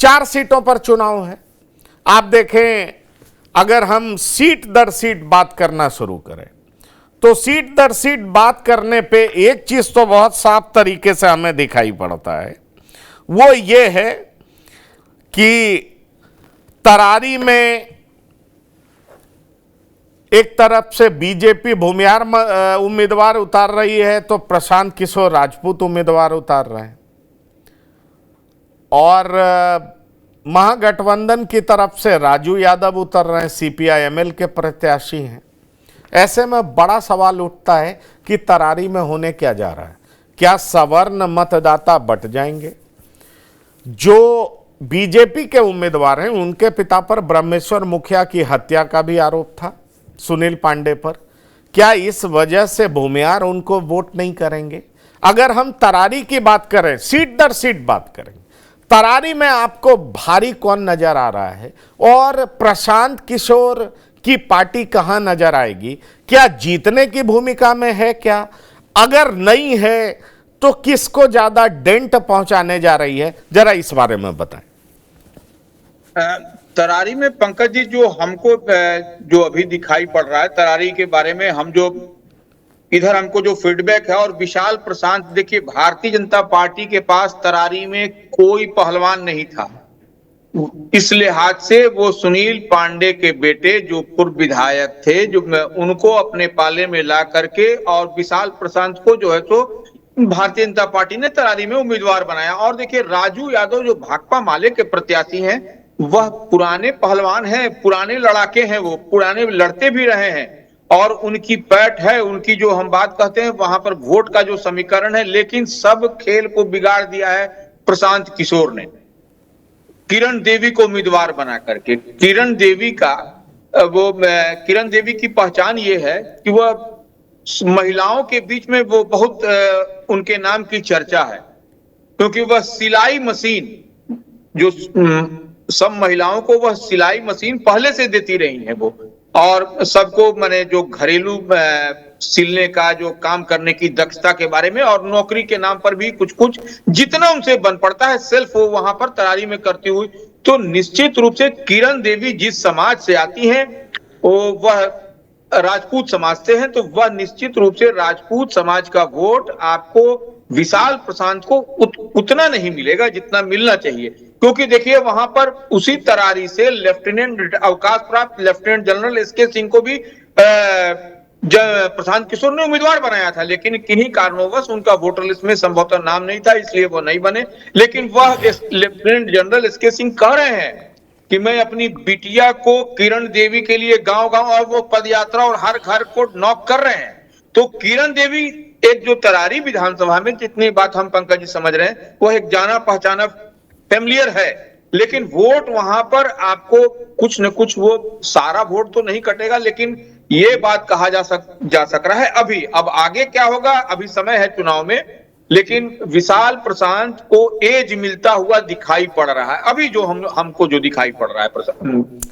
4 सीटों पर चुनाव है। आप देखें, अगर हम सीट दर सीट बात करना शुरू करें तो सीट दर सीट बात करने पे एक चीज तो बहुत साफ तरीके से हमें दिखाई पड़ता है, वो ये है कि तरारी में एक तरफ से बीजेपी भूमिहार उम्मीदवार उतार रही है तो प्रशांत किशोर राजपूत उम्मीदवार उतार रहे हैं, और महागठबंधन की तरफ से राजू यादव उतर रहे हैं, सीपीआई-एमएल के प्रत्याशी हैं। ऐसे में बड़ा सवाल उठता है कि तरारी में होने क्या जा रहा है। क्या सवर्ण मतदाता बट जाएंगे? जो बीजेपी के उम्मीदवार हैं उनके पिता पर ब्रह्मेश्वर मुखिया की हत्या का भी आरोप था, सुनील पांडे पर। क्या इस वजह से भूमिहार उनको वोट नहीं करेंगे? अगर हम तरारी की बात करें, सीट दर सीट बात करें, तरारी में आपको भारी कौन नजर आ रहा है और प्रशांत किशोर की पार्टी कहां नजर आएगी? क्या जीतने की भूमिका में है क्या? अगर नहीं है तो किसको ज्यादा डेंट पहुंचाने जा रही है? जरा इस बारे में बताएं। तरारी में पंकज जी, जो हमको जो अभी दिखाई पड़ रहा है तरारी के बारे में, हम जो इधर हमको जो फीडबैक है, और विशाल प्रशांत, देखिए भारतीय जनता पार्टी के पास तरारी में कोई पहलवान नहीं था। इस लिहाज से वो सुनील पांडे के बेटे जो पूर्व विधायक थे, जो उनको अपने पाले में ला करके और विशाल प्रशांत को जो है तो भारतीय जनता पार्टी ने तरारी में उम्मीदवार बनाया। और देखिए राजू यादव जो भाकपा माले के प्रत्याशी हैं, वह पुराने पहलवान हैं, पुराने लड़ाके हैं, वो पुराने लड़ते भी रहे हैं और उनकी पैठ है, उनकी जो हम बात कहते हैं वहां पर वोट का जो समीकरण है। लेकिन सब खेल को बिगाड़ दिया है प्रशांत किशोर ने, किरण देवी को उम्मीदवार बना करके। किरण देवी की पहचान ये है कि वह महिलाओं के बीच में वो बहुत उनके नाम की चर्चा है, क्योंकि वह सिलाई मशीन, जो सब महिलाओं को वह सिलाई मशीन पहले से देती रही है वो, और सबको माने जो घरेलू सिलने का जो काम करने की दक्षता के बारे में, और नौकरी के नाम पर भी कुछ कुछ जितना उनसे बन पड़ता है सेल्फ, वो वहां पर तरारी में करती हुई। तो निश्चित रूप से किरण देवी जिस समाज से आती हैं, वह राजपूत समाज से हैं, तो वह निश्चित रूप से राजपूत समाज का वोट आपको विशाल प्रशांत को उतना नहीं मिलेगा जितना मिलना चाहिए। क्योंकि देखिए वहां पर उसी तरारी से लेफ्टिनेंट अवकाश प्राप्त लेफ्टिनेंट जनरल एसके सिंह को भी प्रशांत किशोर ने उम्मीदवार बनाया था, लेकिन किन्हीं कारणोंवश उनका वोटर लिस्ट में संभवतः नाम नहीं था, इसलिए वो नहीं बने। लेकिन वह लेफ्टिनेंट जनरल एसके सिंह कह रहे हैं कि मैं अपनी बिटिया को किरण देवी के लिए गांव-गांव, और वो पदयात्रा और हर घर को नॉक कर रहे हैं। तो किरण देवी एक जो तरारी विधानसभा में, जितनी बात हम पंकज जी समझ रहे हैं, वह एक जाना पहचाना फैमिलियर है, लेकिन वोट वहां पर आपको कुछ न कुछ, वो सारा वोट तो नहीं कटेगा, लेकिन ये बात कहा जा सक रहा है अभी। अब आगे क्या होगा, अभी समय है चुनाव में, लेकिन विशाल प्रशांत को एज मिलता हुआ दिखाई पड़ रहा है अभी, जो हमको जो दिखाई पड़ रहा है प्रशांत।